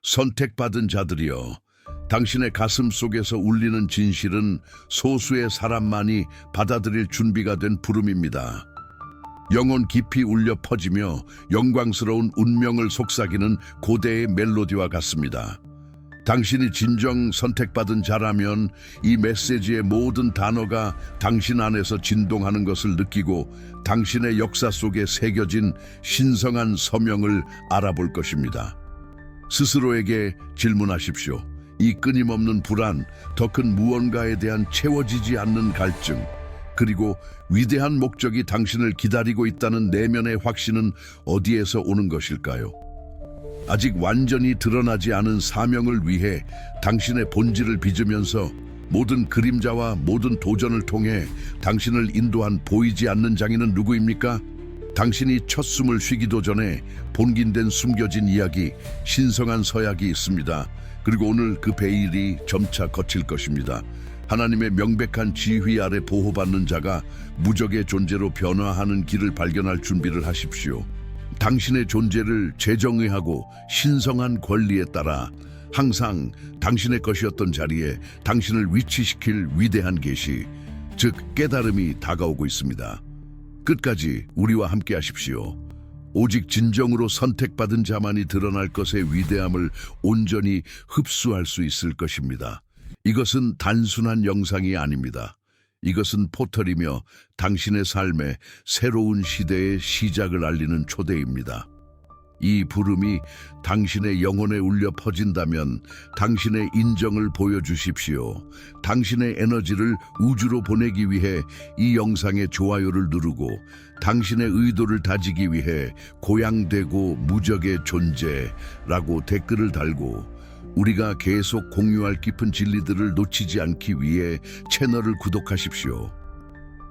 선택받은 자들이여, 당신의 가슴 속에서 울리는 진실은 소수의 사람만이 받아들일 준비가 된 부름입니다. 영혼 깊이 울려 퍼지며 영광스러운 운명을 속삭이는 고대의 멜로디와 같습니다. 당신이 진정 선택받은 자라면 이 메시지의 모든 단어가 당신 안에서 진동하는 것을 느끼고 당신의 역사 속에 새겨진 신성한 서명을 알아볼 것입니다. 스스로에게 질문하십시오. 이 끊임없는 불안, 더 큰 무언가에 대한 채워지지 않는 갈증, 그리고 위대한 목적이 당신을 기다리고 있다는 내면의 확신은 어디에서 오는 것일까요? 아직 완전히 드러나지 않은 사명을 위해 당신의 본질을 빚으면서 모든 그림자와 모든 도전을 통해 당신을 인도한 보이지 않는 장인은 누구입니까? 당신이 첫 숨을 쉬기도 전에 본긴된 숨겨진 이야기, 신성한 서약이 있습니다. 그리고 오늘 그 베일이 점차 거칠 것입니다. 하나님의 명백한 지휘 아래 보호받는 자가 무적의 존재로 변화하는 길을 발견할 준비를 하십시오. 당신의 존재를 재정의하고 신성한 권리에 따라 항상 당신의 것이었던 자리에 당신을 위치시킬 위대한 계시, 즉 깨달음이 다가오고 있습니다. 끝까지 우리와 함께 하십시오. 오직 진정으로 선택받은 자만이 드러날 것의 위대함을 온전히 흡수할 수 있을 것입니다. 이것은 단순한 영상이 아닙니다. 이것은 포털이며 당신의 삶의 새로운 시대의 시작을 알리는 초대입니다. 이 부름이 당신의 영혼에 울려 퍼진다면 당신의 인정을 보여주십시오. 당신의 에너지를 우주로 보내기 위해 이 영상의 좋아요를 누르고 당신의 의도를 다지기 위해 고향되고 무적의 존재라고 댓글을 달고 우리가 계속 공유할 깊은 진리들을 놓치지 않기 위해 채널을 구독하십시오.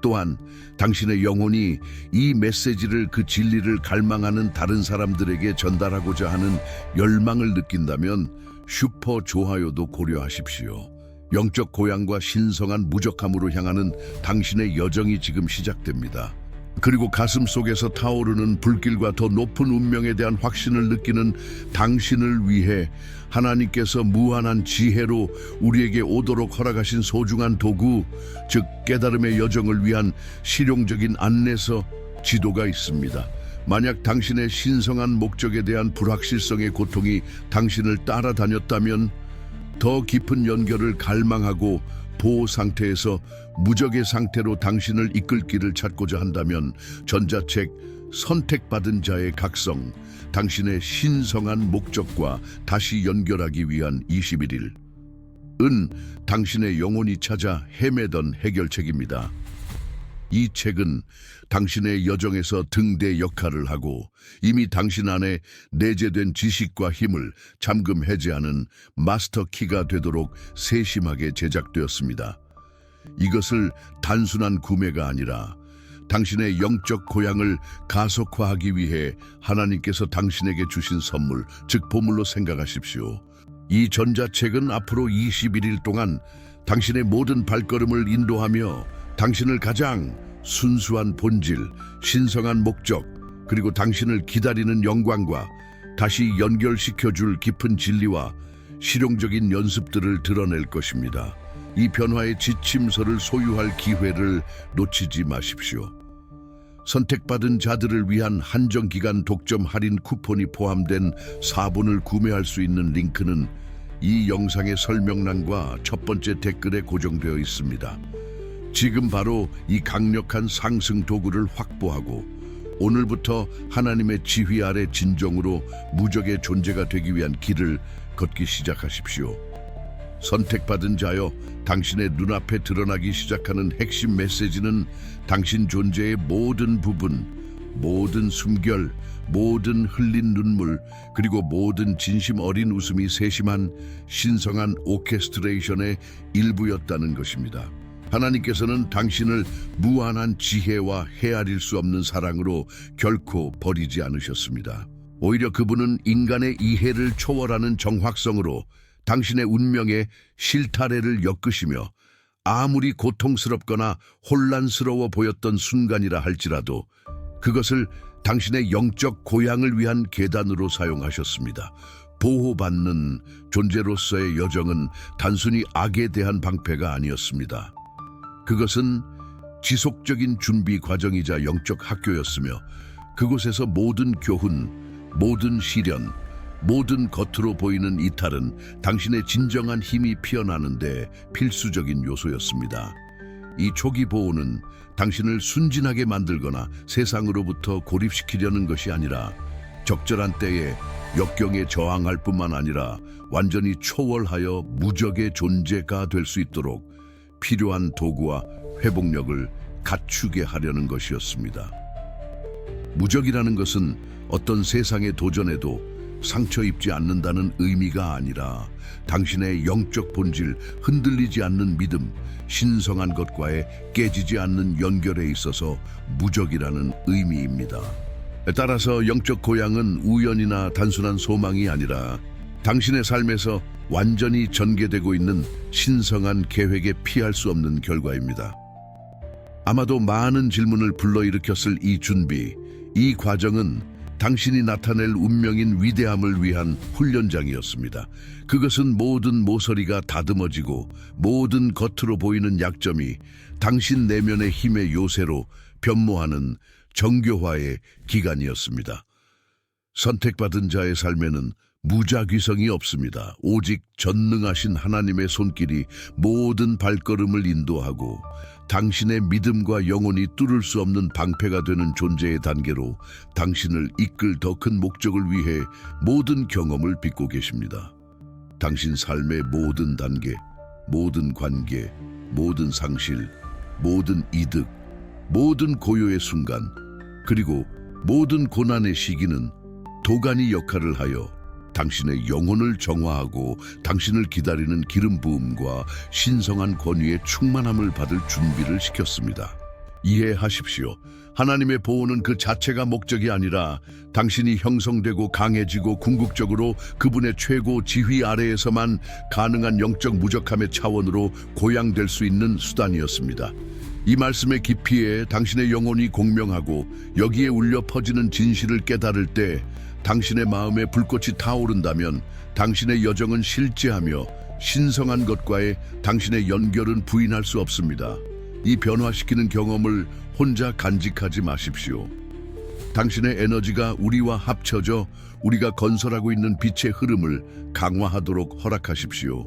또한 당신의 영혼이 이 메시지를, 그 진리를 갈망하는 다른 사람들에게 전달하고자 하는 열망을 느낀다면 슈퍼 좋아요도 고려하십시오. 영적 고향과 신성한 무적함으로 향하는 당신의 여정이 지금 시작됩니다. 그리고 가슴 속에서 타오르는 불길과 더 높은 운명에 대한 확신을 느끼는 당신을 위해 하나님께서 무한한 지혜로 우리에게 오도록 허락하신 소중한 도구, 즉 깨달음의 여정을 위한 실용적인 안내서, 지도가 있습니다. 만약 당신의 신성한 목적에 대한 불확실성의 고통이 당신을 따라다녔다면 더 깊은 연결을 갈망하고 보호 상태에서 무적의 상태로 당신을 이끌 길을 찾고자 한다면 전자책 선택받은 자의 각성, 당신의 신성한 목적과 다시 연결하기 위한 21일. 당신의 영혼이 찾아 헤매던 해결책입니다. 이 책은 당신의 여정에서 등대 역할을 하고 이미 당신 안에 내재된 지식과 힘을 잠금 해제하는 마스터 키가 되도록 세심하게 제작되었습니다. 이것을 단순한 구매가 아니라 당신의 영적 고향을 가속화하기 위해 하나님께서 당신에게 주신 선물, 즉 보물로 생각하십시오. 이 전자책은 앞으로 21일 동안 당신의 모든 발걸음을 인도하며 당신을 가장 순수한 본질, 신성한 목적, 그리고 당신을 기다리는 영광과 다시 연결시켜줄 깊은 진리와 실용적인 연습들을 드러낼 것입니다. 이 변화의 지침서를 소유할 기회를 놓치지 마십시오. 선택받은 자들을 위한 한정기간 독점 할인 쿠폰이 포함된 4본을 구매할 수 있는 링크는 이 영상의 설명란과 첫 번째 댓글에 고정되어 있습니다. 지금 바로 이 강력한 상승 도구를 확보하고 오늘부터 하나님의 지휘 아래 진정으로 무적의 존재가 되기 위한 길을 걷기 시작하십시오. 선택받은 자여, 당신의 눈앞에 드러나기 시작하는 핵심 메시지는 당신 존재의 모든 부분, 모든 숨결, 모든 흘린 눈물, 그리고 모든 진심 어린 웃음이 세심한 신성한 오케스트레이션의 일부였다는 것입니다. 하나님께서는 당신을 무한한 지혜와 헤아릴 수 없는 사랑으로 결코 버리지 않으셨습니다. 오히려 그분은 인간의 이해를 초월하는 정확성으로 당신의 운명의 실타래를 엮으시며 아무리 고통스럽거나 혼란스러워 보였던 순간이라 할지라도 그것을 당신의 영적 고향을 위한 계단으로 사용하셨습니다. 보호받는 존재로서의 여정은 단순히 악에 대한 방패가 아니었습니다. 그것은 지속적인 준비 과정이자 영적 학교였으며 그곳에서 모든 교훈, 모든 시련, 모든 겉으로 보이는 이탈은 당신의 진정한 힘이 피어나는데 필수적인 요소였습니다. 이 초기 보호는 당신을 순진하게 만들거나 세상으로부터 고립시키려는 것이 아니라 적절한 때에 역경에 저항할 뿐만 아니라 완전히 초월하여 무적의 존재가 될 수 있도록 필요한 도구와 회복력을 갖추게 하려는 것이었습니다. 무적이라는 것은 어떤 세상의 도전에도 상처 입지 않는다는 의미가 아니라 당신의 영적 본질, 흔들리지 않는 믿음, 신성한 것과의 깨지지 않는 연결에 있어서 무적이라는 의미입니다. 따라서 영적 고향은 우연이나 단순한 소망이 아니라 당신의 삶에서 완전히 전개되고 있는 신성한 계획에 피할 수 없는 결과입니다. 아마도 많은 질문을 불러일으켰을 이 준비, 이 과정은 당신이 나타낼 운명인 위대함을 위한 훈련장이었습니다. 그것은 모든 모서리가 다듬어지고 모든 겉으로 보이는 약점이 당신 내면의 힘의 요새로 변모하는 정교화의 기간이었습니다. 선택받은 자의 삶에는 무작위성이 없습니다. 오직 전능하신 하나님의 손길이 모든 발걸음을 인도하고 당신의 믿음과 영혼이 뚫을 수 없는 방패가 되는 존재의 단계로 당신을 이끌 더 큰 목적을 위해 모든 경험을 빚고 계십니다. 당신 삶의 모든 단계, 모든 관계, 모든 상실, 모든 이득, 모든 고요의 순간, 그리고 모든 고난의 시기는 도가니 역할을 하여 당신의 영혼을 정화하고 당신을 기다리는 기름 부음과 신성한 권위의 충만함을 받을 준비를 시켰습니다. 이해하십시오. 하나님의 보호는 그 자체가 목적이 아니라 당신이 형성되고 강해지고 궁극적으로 그분의 최고 지휘 아래에서만 가능한 영적 무적함의 차원으로 고양될 수 있는 수단이었습니다. 이 말씀의 깊이에 당신의 영혼이 공명하고 여기에 울려 퍼지는 진실을 깨달을 때 당신의 마음에 불꽃이 타오른다면 당신의 여정은 실제하며 신성한 것과의 당신의 연결은 부인할 수 없습니다. 이 변화시키는 경험을 혼자 간직하지 마십시오. 당신의 에너지가 우리와 합쳐져 우리가 건설하고 있는 빛의 흐름을 강화하도록 허락하십시오.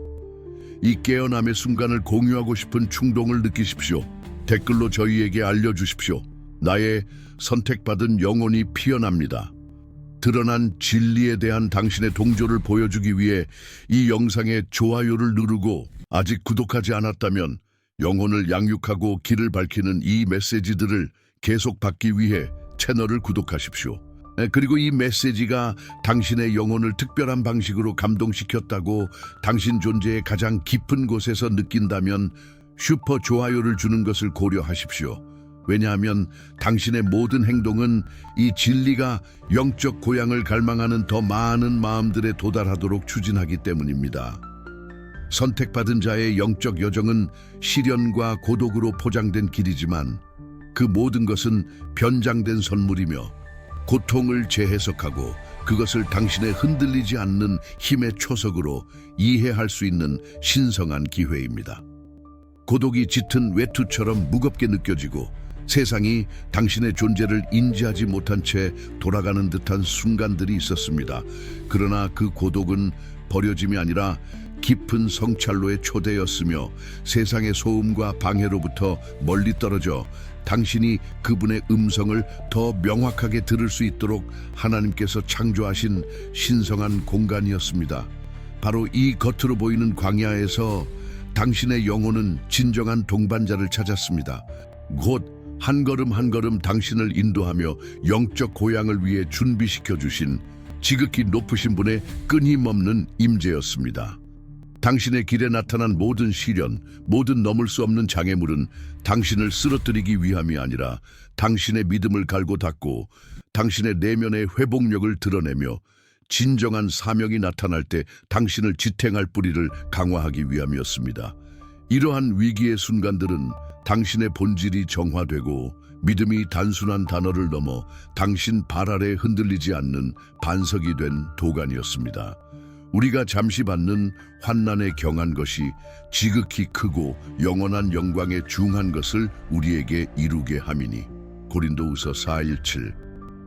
이 깨어남의 순간을 공유하고 싶은 충동을 느끼십시오. 댓글로 저희에게 알려주십시오. 나의 선택받은 영혼이 피어납니다. 드러난 진리에 대한 당신의 동조를 보여주기 위해 이 영상에 좋아요를 누르고 아직 구독하지 않았다면 영혼을 양육하고 길을 밝히는 이 메시지들을 계속 받기 위해 채널을 구독하십시오. 그리고 이 메시지가 당신의 영혼을 특별한 방식으로 감동시켰다고 당신 존재의 가장 깊은 곳에서 느낀다면 슈퍼 좋아요를 주는 것을 고려하십시오. 왜냐하면 당신의 모든 행동은 이 진리가 영적 고향을 갈망하는 더 많은 마음들에 도달하도록 추진하기 때문입니다. 선택받은 자의 영적 여정은 시련과 고독으로 포장된 길이지만 그 모든 것은 변장된 선물이며 고통을 재해석하고 그것을 당신의 흔들리지 않는 힘의 초석으로 이해할 수 있는 신성한 기회입니다. 고독이 짙은 외투처럼 무겁게 느껴지고 세상이 당신의 존재를 인지하지 못한 채 돌아가는 듯한 순간들이 있었습니다. 그러나 그 고독은 버려짐이 아니라 깊은 성찰로의 초대였으며 세상의 소음과 방해로부터 멀리 떨어져 당신이 그분의 음성을 더 명확하게 들을 수 있도록 하나님께서 창조하신 신성한 공간이었습니다. 바로 이 겉으로 보이는 광야에서 당신의 영혼은 진정한 동반자를 찾았습니다. 곧 한 걸음 한 걸음 당신을 인도하며 영적 고향을 위해 준비시켜 주신 지극히 높으신 분의 끊임없는 임재였습니다. 당신의 길에 나타난 모든 시련, 모든 넘을 수 없는 장애물은 당신을 쓰러뜨리기 위함이 아니라 당신의 믿음을 갈고 닦고 당신의 내면의 회복력을 드러내며 진정한 사명이 나타날 때 당신을 지탱할 뿌리를 강화하기 위함이었습니다. 이러한 위기의 순간들은 당신의 본질이 정화되고 믿음이 단순한 단어를 넘어 당신 발 아래 흔들리지 않는 반석이 된 도간이었습니다. 우리가 잠시 받는 환난에 경한 것이 지극히 크고 영원한 영광에 중한 것을 우리에게 이루게 함이니. 고린도후서 4:17.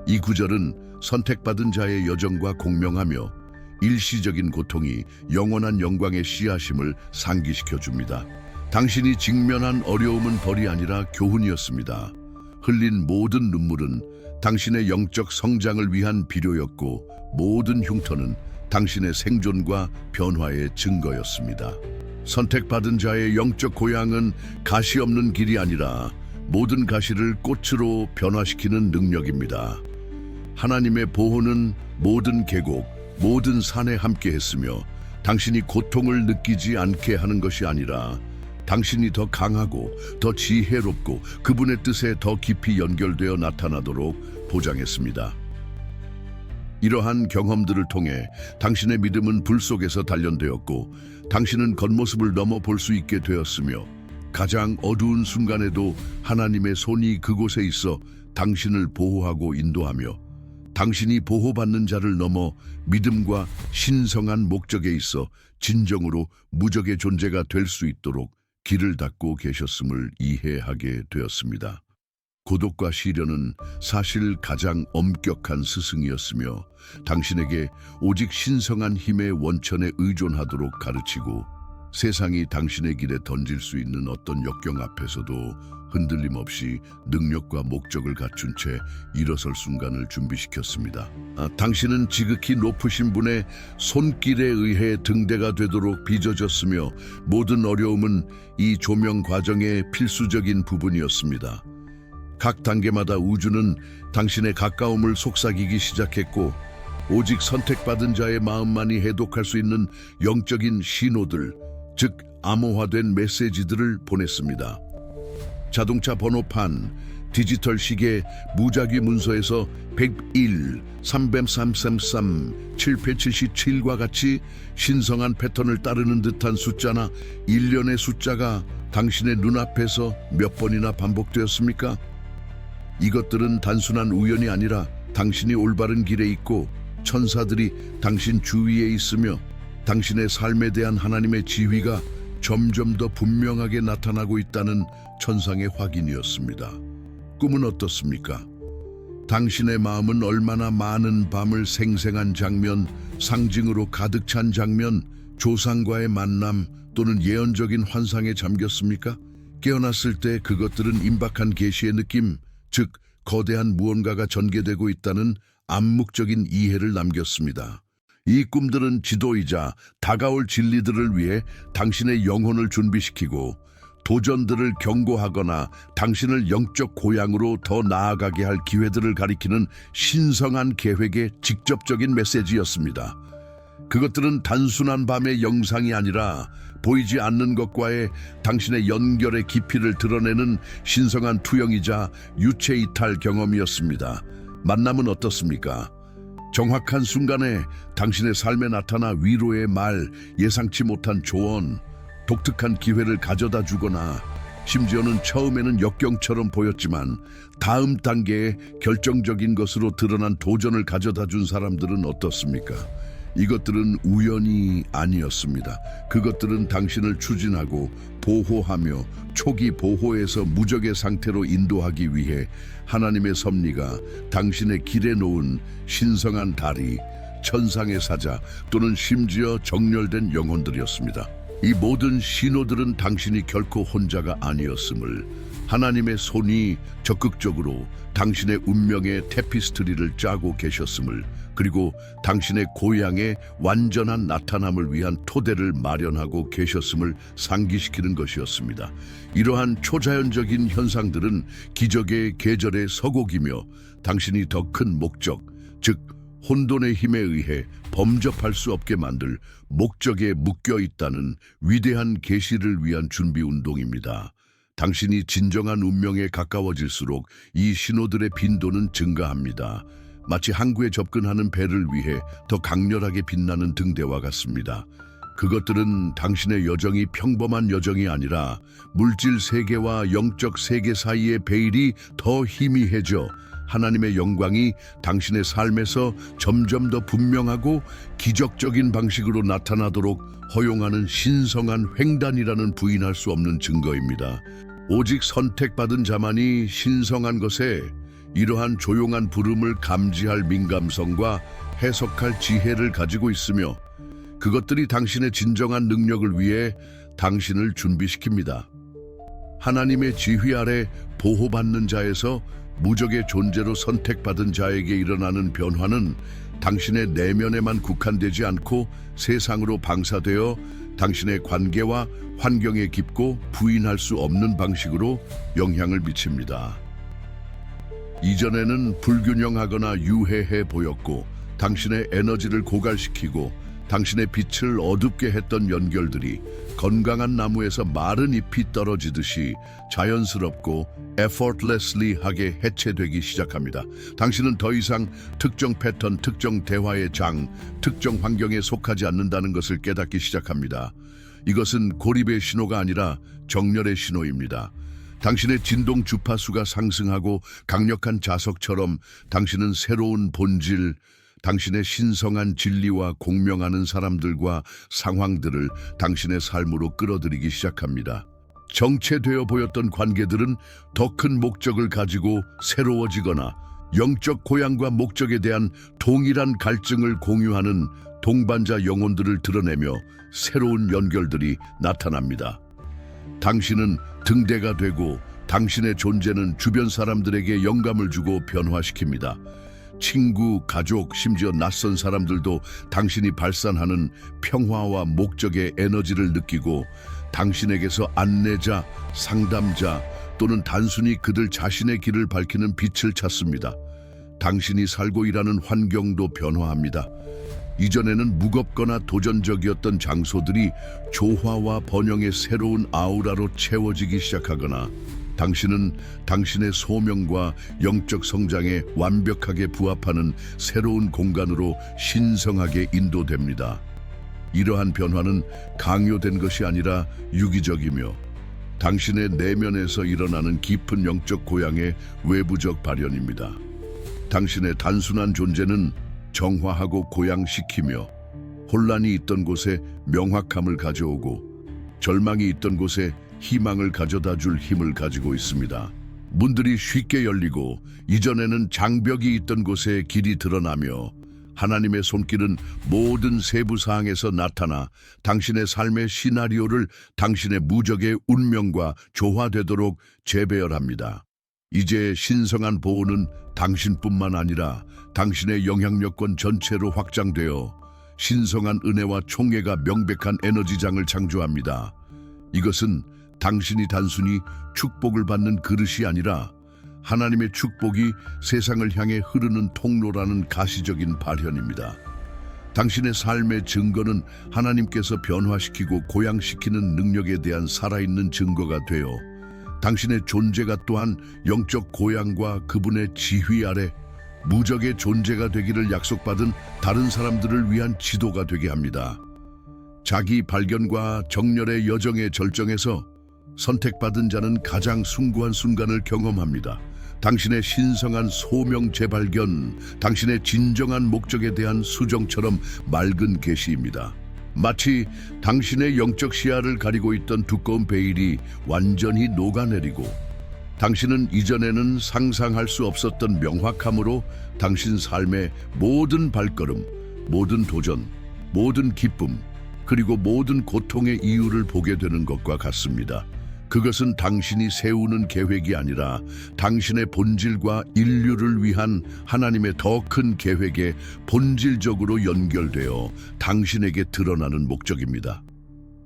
이 구절은 선택받은 자의 여정과 공명하며 일시적인 고통이 영원한 영광의 씨앗임을 상기시켜 줍니다. 당신이 직면한 어려움은 벌이 아니라 교훈이었습니다. 흘린 모든 눈물은 당신의 영적 성장을 위한 비료였고, 모든 흉터는 당신의 생존과 변화의 증거였습니다. 선택받은 자의 영적 고향은 가시 없는 길이 아니라 모든 가시를 꽃으로 변화시키는 능력입니다. 하나님의 보호는 모든 계곡, 모든 산에 함께 했으며, 당신이 고통을 느끼지 않게 하는 것이 아니라 당신이 더 강하고 더 지혜롭고 그분의 뜻에 더 깊이 연결되어 나타나도록 보장했습니다. 이러한 경험들을 통해 당신의 믿음은 불 속에서 단련되었고, 당신은 겉모습을 넘어 볼 수 있게 되었으며, 가장 어두운 순간에도 하나님의 손이 그곳에 있어 당신을 보호하고 인도하며, 당신이 보호받는 자를 넘어 믿음과 신성한 목적에 있어 진정으로 무적의 존재가 될 수 있도록 길을 닦고 계셨음을 이해하게 되었습니다. 고독과 시련은 사실 가장 엄격한 스승이었으며, 당신에게 오직 신성한 힘의 원천에 의존하도록 가르치고, 세상이 당신의 길에 던질 수 있는 어떤 역경 앞에서도 흔들림 없이 능력과 목적을 갖춘 채 일어설 순간을 준비시켰습니다. 당신은 지극히 높으신 분의 손길에 의해 등대가 되도록 빚어졌으며, 모든 어려움은 이 조명 과정의 필수적인 부분이었습니다. 각 단계마다 우주는 당신의 가까움을 속삭이기 시작했고, 오직 선택받은 자의 마음만이 해독할 수 있는 영적인 신호들, 즉 암호화된 메시지들을 보냈습니다. 자동차 번호판, 디지털 시계, 무작위 문서에서 101, 333, 7877과 같이 신성한 패턴을 따르는 듯한 숫자나 일련의 숫자가 당신의 눈앞에서 몇 번이나 반복되었습니까? 이것들은 단순한 우연이 아니라 당신이 올바른 길에 있고 천사들이 당신 주위에 있으며 당신의 삶에 대한 하나님의 지휘가 점점 더 분명하게 나타나고 있다는 천상의 확인이었습니다. 꿈은 어떻습니까? 당신의 마음은 얼마나 많은 밤을 생생한 장면, 상징으로 가득 찬 장면, 조상과의 만남 또는 예언적인 환상에 잠겼습니까? 깨어났을 때 그것들은 임박한 계시의 느낌, 즉 거대한 무언가가 전개되고 있다는 암묵적인 이해를 남겼습니다. 이 꿈들은 지도이자 다가올 진리들을 위해 당신의 영혼을 준비시키고, 도전들을 경고하거나 당신을 영적 고향으로 더 나아가게 할 기회들을 가리키는 신성한 계획의 직접적인 메시지였습니다. 그것들은 단순한 밤의 영상이 아니라 보이지 않는 것과의 당신의 연결의 깊이를 드러내는 신성한 투영이자 유체 이탈 경험이었습니다. 만남은 어떻습니까? 정확한 순간에 당신의 삶에 나타나 위로의 말, 예상치 못한 조언, 독특한 기회를 가져다 주거나, 심지어는 처음에는 역경처럼 보였지만 다음 단계에 결정적인 것으로 드러난 도전을 가져다 준 사람들은 어떻습니까? 이것들은 우연이 아니었습니다. 그것들은 당신을 추진하고 보호하며 초기 보호에서 무적의 상태로 인도하기 위해 하나님의 섭리가 당신의 길에 놓은 신성한 다리, 천상의 사자 또는 심지어 정렬된 영혼들이었습니다. 이 모든 신호들은 당신이 결코 혼자가 아니었음을, 하나님의 손이 적극적으로 당신의 운명의 테피스트리를 짜고 계셨음을, 그리고 당신의 고향의 완전한 나타남을 위한 토대를 마련하고 계셨음을 상기시키는 것이었습니다. 이러한 초자연적인 현상들은 기적의 계절의 서곡이며 당신이 더 큰 목적, 즉 혼돈의 힘에 의해 범접할 수 없게 만들 목적에 묶여 있다는 위대한 계시를 위한 준비 운동입니다. 당신이 진정한 운명에 가까워질수록 이 신호들의 빈도는 증가합니다. 마치 항구에 접근하는 배를 위해 더 강렬하게 빛나는 등대와 같습니다. 그것들은 당신의 여정이 평범한 여정이 아니라 물질 세계와 영적 세계 사이의 베일이 더 희미해져 하나님의 영광이 당신의 삶에서 점점 더 분명하고 기적적인 방식으로 나타나도록 허용하는 신성한 횡단이라는 부인할 수 없는 증거입니다. 오직 선택받은 자만이 신성한 것에 이러한 조용한 부름을 감지할 민감성과 해석할 지혜를 가지고 있으며 그것들이 당신의 진정한 능력을 위해 당신을 준비시킵니다. 하나님의 지휘 아래 보호받는 자에서 무적의 존재로 선택받은 자에게 일어나는 변화는 당신의 내면에만 국한되지 않고 세상으로 방사되어 당신의 관계와 환경에 깊고 부인할 수 없는 방식으로 영향을 미칩니다. 이전에는 불균형하거나 유해해 보였고 당신의 에너지를 고갈시키고 당신의 빛을 어둡게 했던 연결들이 건강한 나무에서 마른 잎이 떨어지듯이 자연스럽고 effortlessly하게 해체되기 시작합니다. 당신은 더 이상 특정 패턴, 특정 대화의 장, 특정 환경에 속하지 않는다는 것을 깨닫기 시작합니다. 이것은 고립의 신호가 아니라 정렬의 신호입니다. 당신의 진동 주파수가 상승하고 강력한 자석처럼 당신은 새로운 본질, 당신의 신성한 진리와 공명하는 사람들과 상황들을 당신의 삶으로 끌어들이기 시작합니다. 정체되어 보였던 관계들은 더 큰 목적을 가지고 새로워지거나 영적 고향과 목적에 대한 동일한 갈증을 공유하는 동반자 영혼들을 드러내며 새로운 연결들이 나타납니다. 당신은 등대가 되고 당신의 존재는 주변 사람들에게 영감을 주고 변화시킵니다. 친구, 가족, 심지어 낯선 사람들도 당신이 발산하는 평화와 목적의 에너지를 느끼고 당신에게서 안내자, 상담자 또는 단순히 그들 자신의 길을 밝히는 빛을 찾습니다. 당신이 살고 일하는 환경도 변화합니다. 이전에는 무겁거나 도전적이었던 장소들이 조화와 번영의 새로운 아우라로 채워지기 시작하거나 당신은 당신의 소명과 영적 성장에 완벽하게 부합하는 새로운 공간으로 신성하게 인도됩니다. 이러한 변화는 강요된 것이 아니라 유기적이며 당신의 내면에서 일어나는 깊은 영적 고향의 외부적 발현입니다. 당신의 단순한 존재는 정화하고 고양시키며 혼란이 있던 곳에 명확함을 가져오고 절망이 있던 곳에 희망을 가져다 줄 힘을 가지고 있습니다. 문들이 쉽게 열리고 이전에는 장벽이 있던 곳에 길이 드러나며 하나님의 손길은 모든 세부 사항에서 나타나 당신의 삶의 시나리오를 당신의 무적의 운명과 조화되도록 재배열합니다. 이제 신성한 보호는 당신뿐만 아니라 당신의 영향력권 전체로 확장되어 신성한 은혜와 총애가 명백한 에너지장을 창조합니다. 이것은 당신이 단순히 축복을 받는 그릇이 아니라 하나님의 축복이 세상을 향해 흐르는 통로라는 가시적인 발현입니다. 당신의 삶의 증거는 하나님께서 변화시키고 고양시키는 능력에 대한 살아있는 증거가 되어 당신의 존재가 또한 영적 고향과 그분의 지휘 아래 무적의 존재가 되기를 약속받은 다른 사람들을 위한 지도가 되게 합니다. 자기 발견과 정렬의 여정의 절정에서 선택받은 자는 가장 숭고한 순간을 경험합니다. 당신의 신성한 소명 재발견, 당신의 진정한 목적에 대한 수정처럼 맑은 계시입니다. 마치 당신의 영적 시야를 가리고 있던 두꺼운 베일이 완전히 녹아내리고 당신은 이전에는 상상할 수 없었던 명확함으로 당신 삶의 모든 발걸음, 모든 도전, 모든 기쁨, 그리고 모든 고통의 이유를 보게 되는 것과 같습니다. 그것은 당신이 세우는 계획이 아니라 당신의 본질과 인류를 위한 하나님의 더 큰 계획에 본질적으로 연결되어 당신에게 드러나는 목적입니다.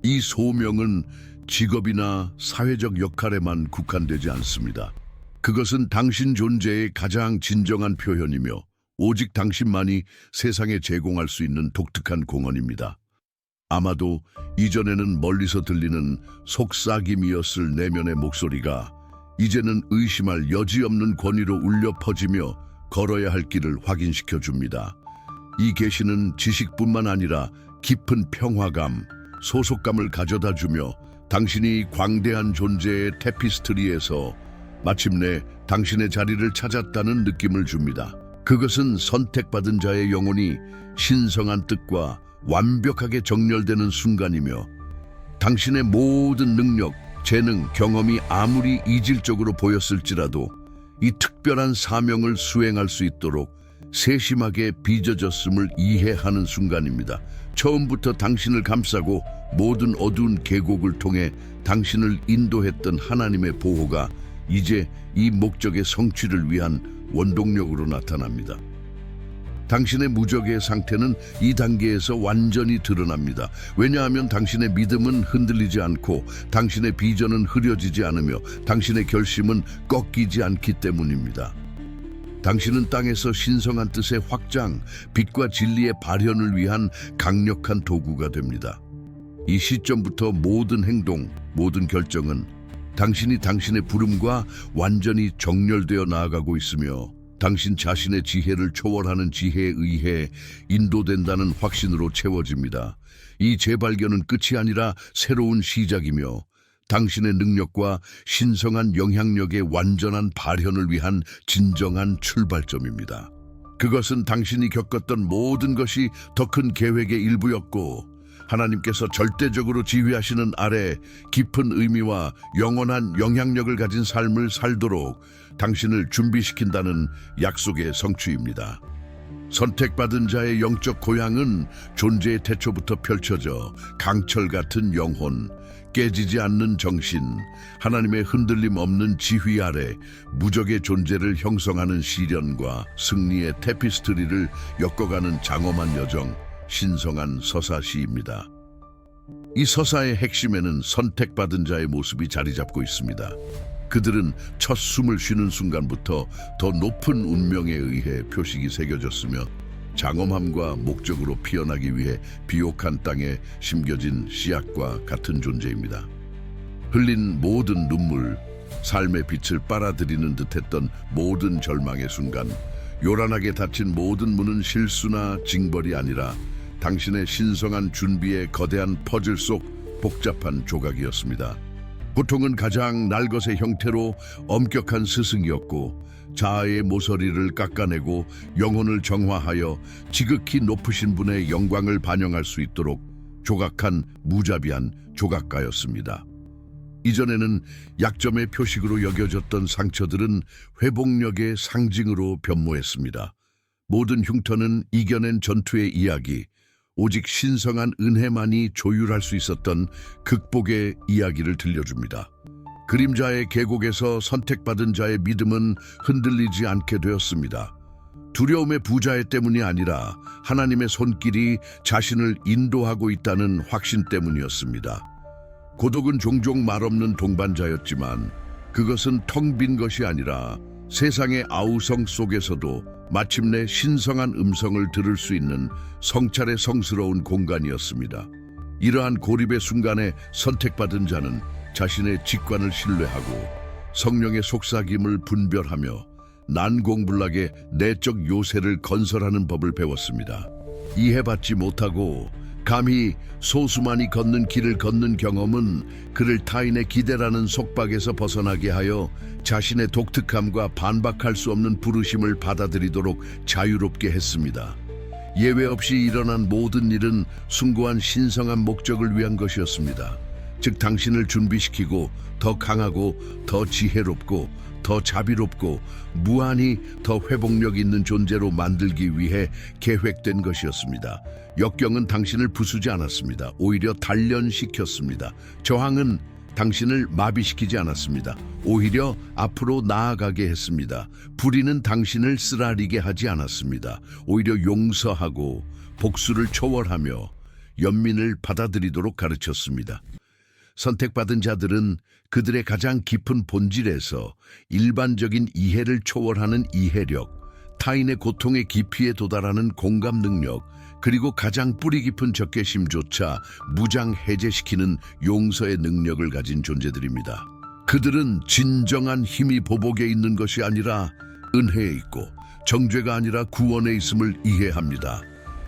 이 소명은 직업이나 사회적 역할에만 국한되지 않습니다. 그것은 당신 존재의 가장 진정한 표현이며 오직 당신만이 세상에 제공할 수 있는 독특한 공헌입니다. 아마도 이전에는 멀리서 들리는 속삭임이었을 내면의 목소리가 이제는 의심할 여지없는 권위로 울려 퍼지며 걸어야 할 길을 확인시켜 줍니다. 이 계시는 지식뿐만 아니라 깊은 평화감, 소속감을 가져다 주며 당신이 광대한 존재의 테피스트리에서 마침내 당신의 자리를 찾았다는 느낌을 줍니다. 그것은 선택받은 자의 영혼이 신성한 뜻과 완벽하게 정렬되는 순간이며 당신의 모든 능력, 재능, 경험이 아무리 이질적으로 보였을지라도 이 특별한 사명을 수행할 수 있도록 세심하게 빚어졌음을 이해하는 순간입니다. 처음부터 당신을 감싸고 모든 어두운 계곡을 통해 당신을 인도했던 하나님의 보호가 이제 이 목적의 성취를 위한 원동력으로 나타납니다. 당신의 무적의 상태는 이 단계에서 완전히 드러납니다. 왜냐하면 당신의 믿음은 흔들리지 않고 당신의 비전은 흐려지지 않으며 당신의 결심은 꺾이지 않기 때문입니다. 당신은 땅에서 신성한 뜻의 확장, 빛과 진리의 발현을 위한 강력한 도구가 됩니다. 이 시점부터 모든 행동, 모든 결정은 당신이 당신의 부름과 완전히 정렬되어 나아가고 있으며 당신 자신의 지혜를 초월하는 지혜에 의해 인도된다는 확신으로 채워집니다. 이 재발견은 끝이 아니라 새로운 시작이며 당신의 능력과 신성한 영향력의 완전한 발현을 위한 진정한 출발점입니다. 그것은 당신이 겪었던 모든 것이 더 큰 계획의 일부였고 하나님께서 절대적으로 지휘하시는 아래 깊은 의미와 영원한 영향력을 가진 삶을 살도록 당신을 준비시킨다는 약속의 성취입니다. 선택받은 자의 영적 고향은 존재의 태초부터 펼쳐져 강철 같은 영혼, 깨지지 않는 정신, 하나님의 흔들림 없는 지휘 아래 무적의 존재를 형성하는 시련과 승리의 테피스트리를 엮어가는 장엄한 여정, 신성한 서사시입니다. 이 서사의 핵심에는 선택받은 자의 모습이 자리 잡고 있습니다. 그들은 첫 숨을 쉬는 순간부터 더 높은 운명에 의해 표식이 새겨졌으며 장엄함과 목적으로 피어나기 위해 비옥한 땅에 심겨진 씨앗과 같은 존재입니다. 흘린 모든 눈물, 삶의 빛을 빨아들이는 듯했던 모든 절망의 순간, 요란하게 닫힌 모든 문은 실수나 징벌이 아니라 당신의 신성한 준비의 거대한 퍼즐 속 복잡한 조각이었습니다. 고통은 가장 날것의 형태로 엄격한 스승이었고 자아의 모서리를 깎아내고 영혼을 정화하여 지극히 높으신 분의 영광을 반영할 수 있도록 조각한 무자비한 조각가였습니다. 이전에는 약점의 표식으로 여겨졌던 상처들은 회복력의 상징으로 변모했습니다. 모든 흉터는 이겨낸 전투의 이야기, 오직 신성한 은혜만이 조율할 수 있었던 극복의 이야기를 들려줍니다. 그림자의 계곡에서 선택받은 자의 믿음은 흔들리지 않게 되었습니다. 두려움의 부자애 때문이 아니라 하나님의 손길이 자신을 인도하고 있다는 확신 때문이었습니다. 고독은 종종 말없는 동반자였지만 그것은 텅 빈 것이 아니라 세상의 아우성 속에서도 마침내 신성한 음성을 들을 수 있는 성찰의 성스러운 공간이었습니다. 이러한 고립의 순간에 선택받은 자는 자신의 직관을 신뢰하고 성령의 속삭임을 분별하며 난공불락의 내적 요새를 건설하는 법을 배웠습니다. 이해받지 못하고 감히 소수만이 걷는 길을 걷는 경험은 그를 타인의 기대라는 속박에서 벗어나게 하여 자신의 독특함과 반박할 수 없는 부르심을 받아들이도록 자유롭게 했습니다. 예외 없이 일어난 모든 일은 숭고한 신성한 목적을 위한 것이었습니다. 즉 당신을 준비시키고 더 강하고 더 지혜롭고 더 자비롭고 무한히 더 회복력 있는 존재로 만들기 위해 계획된 것이었습니다. 역경은 당신을 부수지 않았습니다. 오히려 단련시켰습니다. 저항은 당신을 마비시키지 않았습니다. 오히려 앞으로 나아가게 했습니다. 불의는 당신을 쓰라리게 하지 않았습니다. 오히려 용서하고 복수를 초월하며 연민을 받아들이도록 가르쳤습니다. 선택받은 자들은 그들의 가장 깊은 본질에서 일반적인 이해를 초월하는 이해력, 타인의 고통의 깊이에 도달하는 공감 능력, 그리고 가장 뿌리 깊은 적개심조차 무장해제시키는 용서의 능력을 가진 존재들입니다. 그들은 진정한 힘이 보복에 있는 것이 아니라 은혜에 있고 정죄가 아니라 구원에 있음을 이해합니다.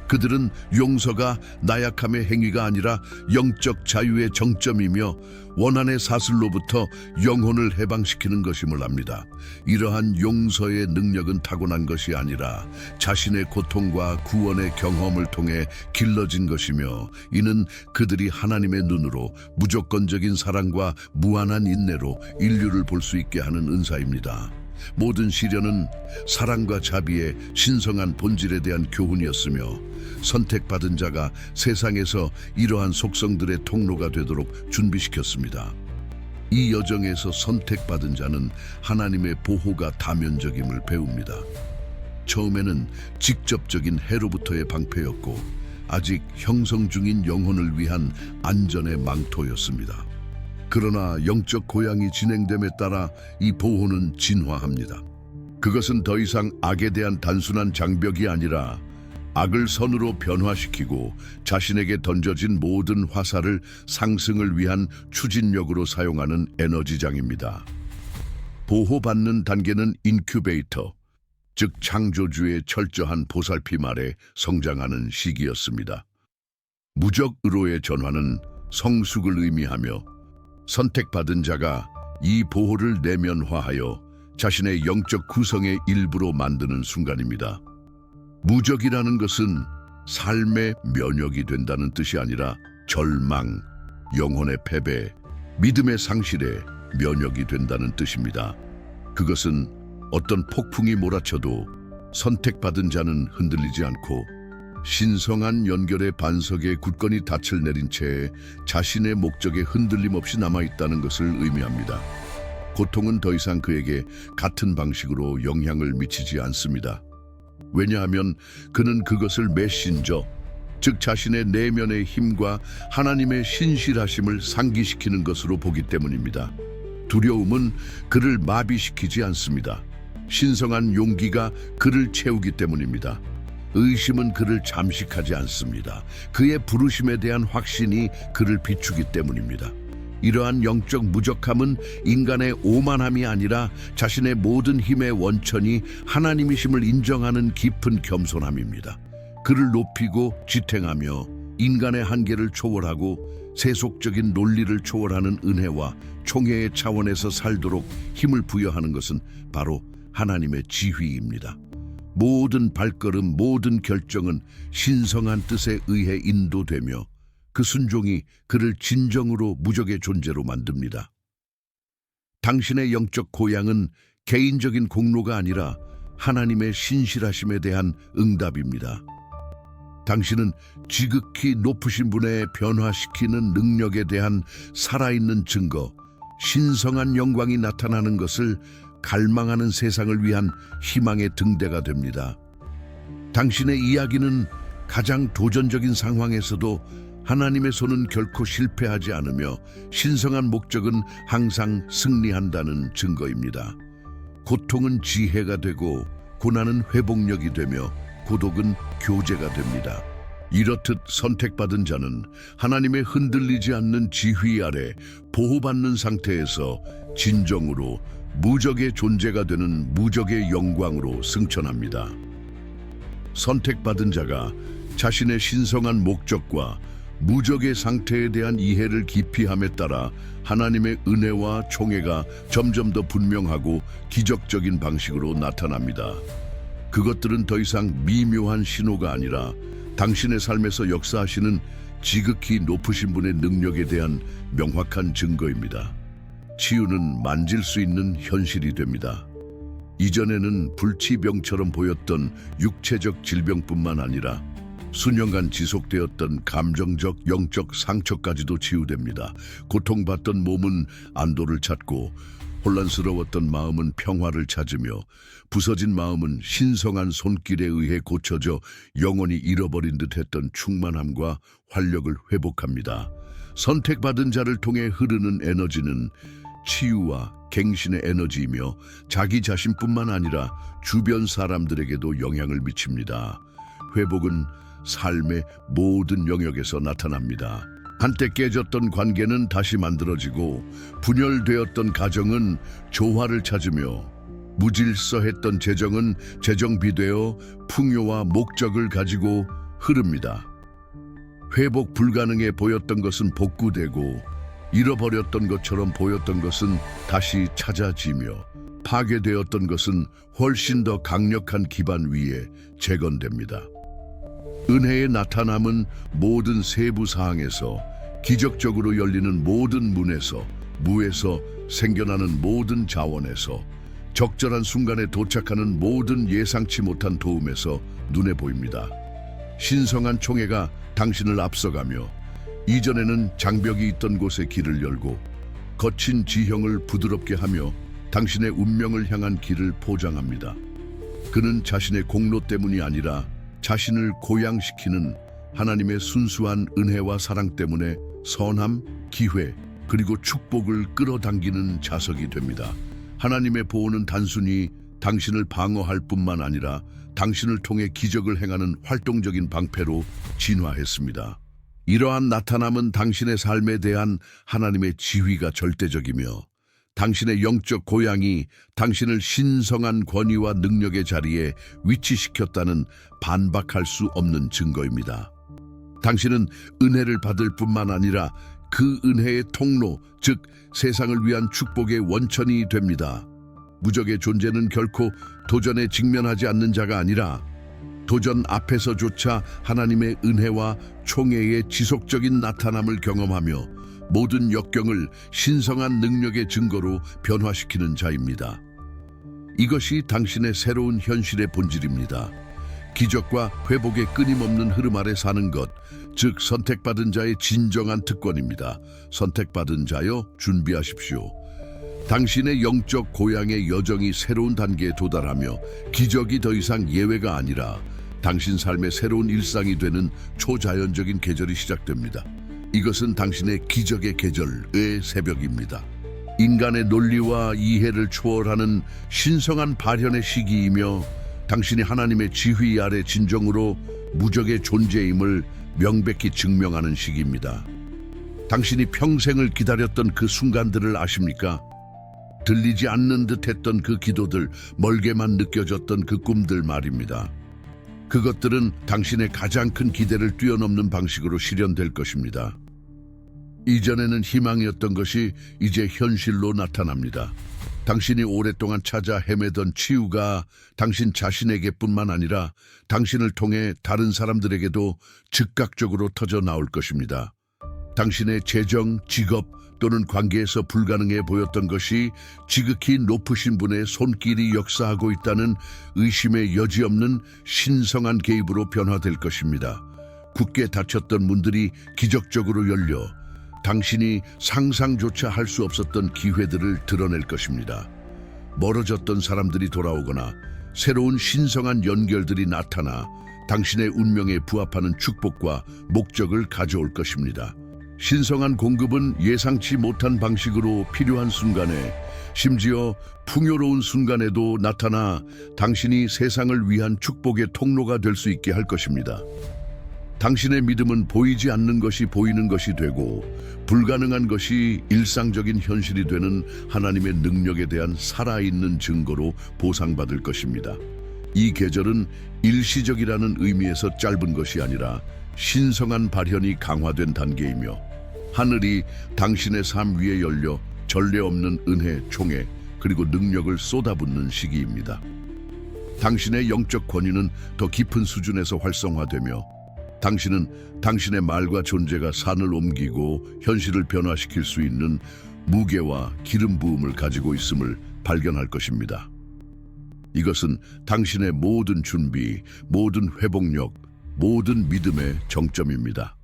그들은 용서가 나약함의 행위가 아니라 영적 자유의 정점이며 원한의 사슬로부터 영혼을 해방시키는 것임을 압니다. 이러한 용서의 능력은 타고난 것이 아니라 자신의 고통과 구원의 경험을 통해 길러진 것이며, 이는 그들이 하나님의 눈으로 무조건적인 사랑과 무한한 인내로 인류를 볼 수 있게 하는 은사입니다. 모든 시련은 사랑과 자비의 신성한 본질에 대한 교훈이었으며, 선택받은 자가 세상에서 이러한 속성들의 통로가 되도록 준비시켰습니다. 이 여정에서 선택받은 자는 하나님의 보호가 다면적임을 배웁니다. 처음에는 직접적인 해로부터의 방패였고, 아직 형성 중인 영혼을 위한 안전의 망토였습니다. 그러나 영적 고양이 진행됨에 따라 이 보호는 진화합니다. 그것은 더 이상 악에 대한 단순한 장벽이 아니라 악을 선으로 변화시키고 자신에게 던져진 모든 화살을 상승을 위한 추진력으로 사용하는 에너지장입니다. 보호받는 단계는 인큐베이터, 즉 창조주의 철저한 보살핌 아래 성장하는 시기였습니다. 무적의로의 전환은 성숙을 의미하며, 선택받은 자가 이 보호를 내면화하여 자신의 영적 구성의 일부로 만드는 순간입니다. 무적이라는 것은 삶의 면역이 된다는 뜻이 아니라 절망, 영혼의 패배, 믿음의 상실에 면역이 된다는 뜻입니다. 그것은 어떤 폭풍이 몰아쳐도 선택받은 자는 흔들리지 않고 신성한 연결의 반석에 굳건히 닻을 내린 채 자신의 목적에 흔들림 없이 남아있다는 것을 의미합니다. 고통은 더 이상 그에게 같은 방식으로 영향을 미치지 않습니다. 왜냐하면 그는 그것을 메신저, 즉 자신의 내면의 힘과 하나님의 신실하심을 상기시키는 것으로 보기 때문입니다. 두려움은 그를 마비시키지 않습니다. 신성한 용기가 그를 채우기 때문입니다. 의심은 그를 잠식하지 않습니다. 그의 부르심에 대한 확신이 그를 비추기 때문입니다. 이러한 영적 무적함은 인간의 오만함이 아니라 자신의 모든 힘의 원천이 하나님이심을 인정하는 깊은 겸손함입니다. 그를 높이고 지탱하며 인간의 한계를 초월하고 세속적인 논리를 초월하는 은혜와 총회의 차원에서 살도록 힘을 부여하는 것은 바로 하나님의 지휘입니다. 모든 발걸음, 모든 결정은 신성한 뜻에 의해 인도되며 그 순종이 그를 진정으로 무적의 존재로 만듭니다. 당신의 영적 고향은 개인적인 공로가 아니라 하나님의 신실하심에 대한 응답입니다. 당신은 지극히 높으신 분의 변화시키는 능력에 대한 살아있는 증거, 신성한 영광이 나타나는 것을 갈망하는 세상을 위한 희망의 등대가 됩니다. 당신의 이야기는 가장 도전적인 상황에서도 하나님의 손은 결코 실패하지 않으며 신성한 목적은 항상 승리한다는 증거입니다. 고통은 지혜가 되고 고난은 회복력이 되며 고독은 교제가 됩니다. 이렇듯 선택받은 자는 하나님의 흔들리지 않는 지휘 아래 보호받는 상태에서 진정으로 무적의 존재가 되는 무적의 영광으로 승천합니다. 선택받은 자가 자신의 신성한 목적과 무적의 상태에 대한 이해를 깊이 함에 따라 하나님의 은혜와 총애가 점점 더 분명하고 기적적인 방식으로 나타납니다. 그것들은 더 이상 미묘한 신호가 아니라 당신의 삶에서 역사하시는 지극히 높으신 분의 능력에 대한 명확한 증거입니다. 치유는 만질 수 있는 현실이 됩니다. 이전에는 불치병처럼 보였던 육체적 질병뿐만 아니라 수년간 지속되었던 감정적, 영적 상처까지도 치유됩니다. 고통받던 몸은 안도를 찾고 혼란스러웠던 마음은 평화를 찾으며 부서진 마음은 신성한 손길에 의해 고쳐져 영원히 잃어버린 듯했던 충만함과 활력을 회복합니다. 선택받은 자를 통해 흐르는 에너지는 치유와 갱신의 에너지이며 자기 자신뿐만 아니라 주변 사람들에게도 영향을 미칩니다. 회복은 삶의 모든 영역에서 나타납니다. 한때 깨졌던 관계는 다시 만들어지고 분열되었던 가정은 조화를 찾으며 무질서했던 재정은 재정비되어 풍요와 목적을 가지고 흐릅니다. 회복 불가능해 보였던 것은 복구되고 잃어버렸던 것처럼 보였던 것은 다시 찾아지며 파괴되었던 것은 훨씬 더 강력한 기반 위에 재건됩니다. 은혜의 나타남은 모든 세부 사항에서 기적적으로 열리는 모든 문에서 무에서 생겨나는 모든 자원에서 적절한 순간에 도착하는 모든 예상치 못한 도움에서 눈에 보입니다. 신성한 총애가 당신을 앞서가며 이전에는 장벽이 있던 곳에 길을 열고 거친 지형을 부드럽게 하며 당신의 운명을 향한 길을 포장합니다. 그는 자신의 공로 때문이 아니라 자신을 고양시키는 하나님의 순수한 은혜와 사랑 때문에 선함, 기회, 그리고 축복을 끌어당기는 자석이 됩니다. 하나님의 보호는 단순히 당신을 방어할 뿐만 아니라 당신을 통해 기적을 행하는 활동적인 방패로 진화했습니다. 이러한 나타남은 당신의 삶에 대한 하나님의 지휘가 절대적이며 당신의 영적 고향이 당신을 신성한 권위와 능력의 자리에 위치시켰다는 반박할 수 없는 증거입니다. 당신은 은혜를 받을 뿐만 아니라 그 은혜의 통로, 즉 세상을 위한 축복의 원천이 됩니다. 무적의 존재는 결코 도전에 직면하지 않는 자가 아니라 도전 앞에서조차 하나님의 은혜와 총애의 지속적인 나타남을 경험하며 모든 역경을 신성한 능력의 증거로 변화시키는 자입니다. 이것이 당신의 새로운 현실의 본질입니다. 기적과 회복의 끊임없는 흐름 아래 사는 것, 즉 선택받은 자의 진정한 특권입니다. 선택받은 자여 준비하십시오. 당신의 영적 고향의 여정이 새로운 단계에 도달하며 기적이 더 이상 예외가 아니라 당신 삶의 새로운 일상이 되는 초자연적인 계절이 시작됩니다. 이것은 당신의 기적의 계절의 새벽입니다. 인간의 논리와 이해를 초월하는 신성한 발현의 시기이며 당신이 하나님의 지휘 아래 진정으로 무적의 존재임을 명백히 증명하는 시기입니다. 당신이 평생을 기다렸던 그 순간들을 아십니까? 들리지 않는 듯 했던 그 기도들, 멀게만 느껴졌던 그 꿈들 말입니다. 그것들은 당신의 가장 큰 기대를 뛰어넘는 방식으로 실현될 것입니다. 이전에는 희망이었던 것이 이제 현실로 나타납니다. 당신이 오랫동안 찾아 헤매던 치유가 당신 자신에게뿐만 아니라 당신을 통해 다른 사람들에게도 즉각적으로 터져 나올 것입니다. 당신의 재정, 직업 또는 관계에서 불가능해 보였던 것이 지극히 높으신 분의 손길이 역사하고 있다는 의심의 여지없는 신성한 개입으로 변화될 것입니다. 굳게 닫혔던 문들이 기적적으로 열려 당신이 상상조차 할 수 없었던 기회들을 드러낼 것입니다. 멀어졌던 사람들이 돌아오거나 새로운 신성한 연결들이 나타나 당신의 운명에 부합하는 축복과 목적을 가져올 것입니다. 신성한 공급은 예상치 못한 방식으로 필요한 순간에, 심지어 풍요로운 순간에도 나타나 당신이 세상을 위한 축복의 통로가 될 수 있게 할 것입니다. 당신의 믿음은 보이지 않는 것이 보이는 것이 되고 불가능한 것이 일상적인 현실이 되는 하나님의 능력에 대한 살아있는 증거로 보상받을 것입니다. 이 계절은 일시적이라는 의미에서 짧은 것이 아니라 신성한 발현이 강화된 단계이며 하늘이 당신의 삶 위에 열려 전례 없는 은혜, 총애, 그리고 능력을 쏟아붓는 시기입니다. 당신의 영적 권위는 더 깊은 수준에서 활성화되며 당신은 당신의 말과 존재가 산을 옮기고 현실을 변화시킬 수 있는 무게와 기름 부음을 가지고 있음을 발견할 것입니다. 이것은 당신의 모든 준비, 모든 회복력, 모든 믿음의 정점입니다.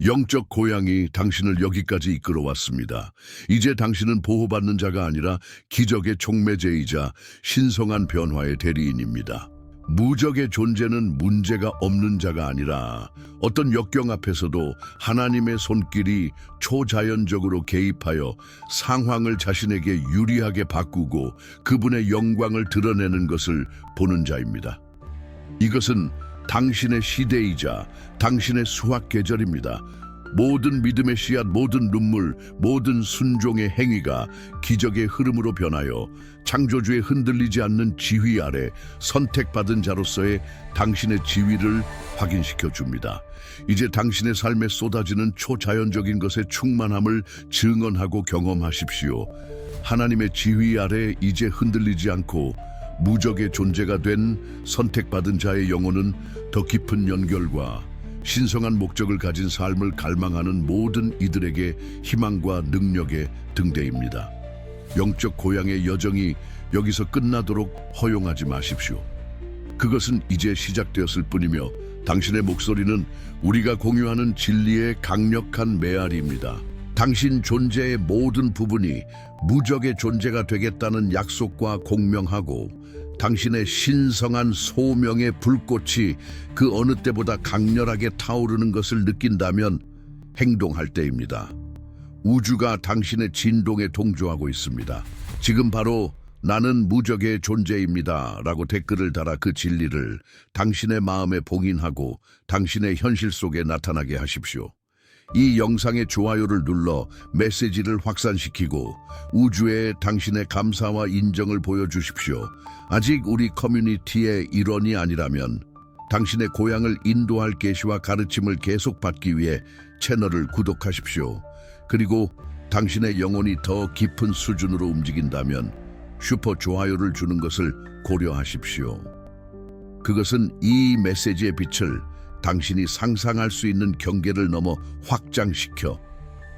영적 고향이 당신을 여기까지 이끌어왔습니다. 이제 당신은 보호받는 자가 아니라 기적의 촉매제이자 신성한 변화의 대리인입니다. 무적의 존재는 문제가 없는 자가 아니라 어떤 역경 앞에서도 하나님의 손길이 초자연적으로 개입하여 상황을 자신에게 유리하게 바꾸고 그분의 영광을 드러내는 것을 보는 자입니다. 이것은 당신의 시대이자 당신의 수확 계절입니다. 모든 믿음의 씨앗, 모든 눈물, 모든 순종의 행위가 기적의 흐름으로 변하여 창조주의 흔들리지 않는 지휘 아래 선택받은 자로서의 당신의 지위를 확인시켜 줍니다. 이제 당신의 삶에 쏟아지는 초자연적인 것의 충만함을 증언하고 경험하십시오. 하나님의 지휘 아래 이제 흔들리지 않고 무적의 존재가 된 선택받은 자의 영혼은 더 깊은 연결과 신성한 목적을 가진 삶을 갈망하는 모든 이들에게 희망과 능력의 등대입니다. 영적 고향의 여정이 여기서 끝나도록 허용하지 마십시오. 그것은 이제 시작되었을 뿐이며 당신의 목소리는 우리가 공유하는 진리의 강력한 메아리입니다. 당신 존재의 모든 부분이 무적의 존재가 되겠다는 약속과 공명하고 당신의 신성한 소명의 불꽃이 그 어느 때보다 강렬하게 타오르는 것을 느낀다면 행동할 때입니다. 우주가 당신의 진동에 동조하고 있습니다. 지금 바로 나는 무적의 존재입니다 라고 댓글을 달아 그 진리를 당신의 마음에 봉인하고 당신의 현실 속에 나타나게 하십시오. 이 영상의 좋아요를 눌러 메시지를 확산시키고 우주에 당신의 감사와 인정을 보여주십시오. 아직 우리 커뮤니티의 일원이 아니라면 당신의 고향을 인도할 계시와 가르침을 계속 받기 위해 채널을 구독하십시오. 그리고 당신의 영혼이 더 깊은 수준으로 움직인다면 슈퍼 좋아요를 주는 것을 고려하십시오. 그것은 이 메시지의 빛을 당신이 상상할 수 있는 경계를 넘어 확장시켜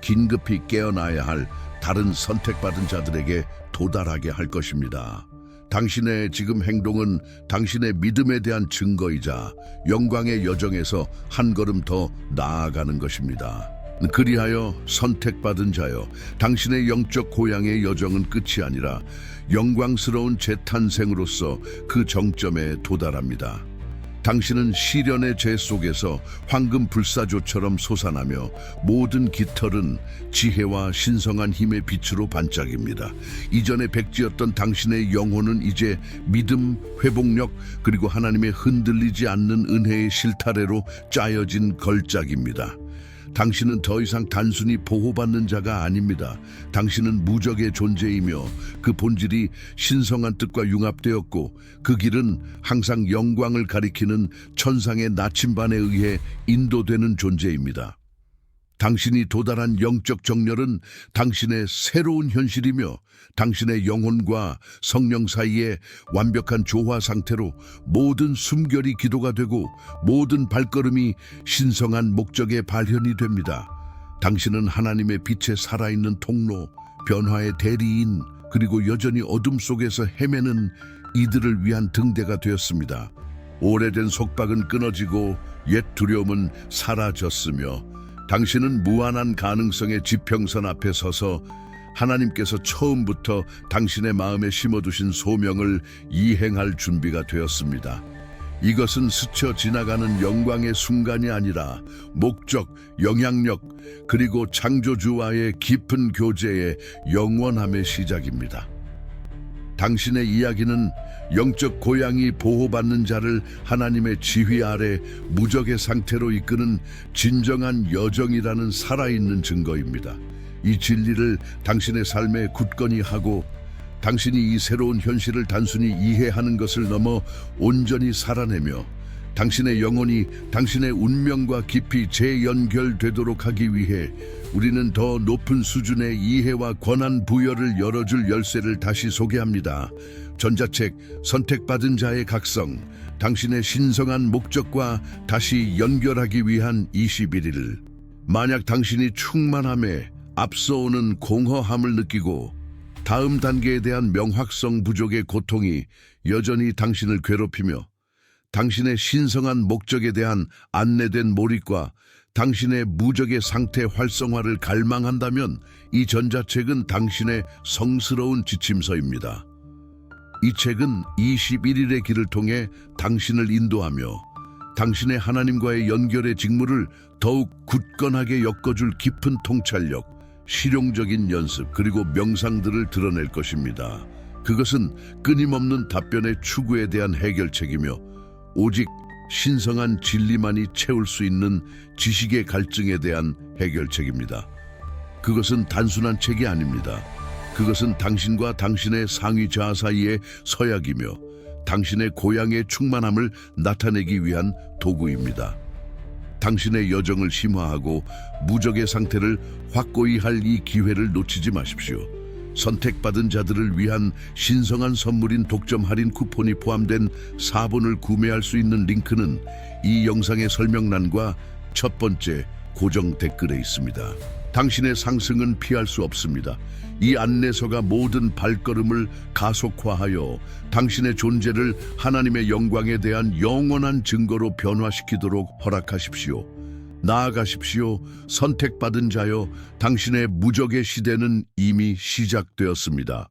긴급히 깨어나야 할 다른 선택받은 자들에게 도달하게 할 것입니다. 당신의 지금 행동은 당신의 믿음에 대한 증거이자 영광의 여정에서 한 걸음 더 나아가는 것입니다. 그리하여 선택받은 자여, 당신의 영적 고향의 여정은 끝이 아니라 영광스러운 재탄생으로서 그 정점에 도달합니다. 당신은 시련의 재 속에서 황금 불사조처럼 솟아나며 모든 깃털은 지혜와 신성한 힘의 빛으로 반짝입니다. 이전에 백지였던 당신의 영혼은 이제 믿음, 회복력, 그리고 하나님의 흔들리지 않는 은혜의 실타래로 짜여진 걸작입니다. 당신은 더 이상 단순히 보호받는 자가 아닙니다. 당신은 무적의 존재이며 그 본질이 신성한 뜻과 융합되었고 그 길은 항상 영광을 가리키는 천상의 나침반에 의해 인도되는 존재입니다. 당신이 도달한 영적 정렬은 당신의 새로운 현실이며 당신의 영혼과 성령 사이의 완벽한 조화 상태로 모든 숨결이 기도가 되고 모든 발걸음이 신성한 목적의 발현이 됩니다. 당신은 하나님의 빛에 살아있는 통로, 변화의 대리인, 그리고 여전히 어둠 속에서 헤매는 이들을 위한 등대가 되었습니다. 오래된 속박은 끊어지고 옛 두려움은 사라졌으며 당신은 무한한 가능성의 지평선 앞에 서서 하나님께서 처음부터 당신의 마음에 심어두신 소명을 이행할 준비가 되었습니다. 이것은 스쳐 지나가는 영광의 순간이 아니라 목적, 영향력, 그리고 창조주와의 깊은 교제의 영원함의 시작입니다. 당신의 이야기는 영적 고향이 보호받는 자를 하나님의 지휘 아래 무적의 상태로 이끄는 진정한 여정이라는 살아있는 증거입니다. 이 진리를 당신의 삶에 굳건히 하고 당신이 이 새로운 현실을 단순히 이해하는 것을 넘어 온전히 살아내며 당신의 영혼이 당신의 운명과 깊이 재연결되도록 하기 위해 우리는 더 높은 수준의 이해와 권한 부여를 열어줄 열쇠를 다시 소개합니다. 전자책 선택받은 자의 각성, 당신의 신성한 목적과 다시 연결하기 위한 21일. 만약 당신이 충만함에 앞서오는 공허함을 느끼고 다음 단계에 대한 명확성 부족의 고통이 여전히 당신을 괴롭히며 당신의 신성한 목적에 대한 안내된 몰입과 당신의 무적의 상태 활성화를 갈망한다면 이 전자책은 당신의 성스러운 지침서입니다. 이 책은 21일의 길을 통해 당신을 인도하며 당신의 하나님과의 연결의 직무를 더욱 굳건하게 엮어줄 깊은 통찰력, 실용적인 연습, 그리고 명상들을 드러낼 것입니다. 그것은 끊임없는 답변의 추구에 대한 해결책이며 오직 신성한 진리만이 채울 수 있는 지식의 갈증에 대한 해결책입니다. 그것은 단순한 책이 아닙니다. 그것은 당신과 당신의 상위 자아 사이의 서약이며 당신의 고향의 충만함을 나타내기 위한 도구입니다. 당신의 여정을 심화하고 무적의 상태를 확고히 할 이 기회를 놓치지 마십시오. 선택받은 자들을 위한 신성한 선물인 독점 할인 쿠폰이 포함된 4본을 구매할 수 있는 링크는 이 영상의 설명란과 첫 번째 고정 댓글에 있습니다. 당신의 상승은 피할 수 없습니다. 이 안내서가 모든 발걸음을 가속화하여 당신의 존재를 하나님의 영광에 대한 영원한 증거로 변화시키도록 허락하십시오. 나아가십시오. 선택받은 자여, 당신의 무적의 시대는 이미 시작되었습니다.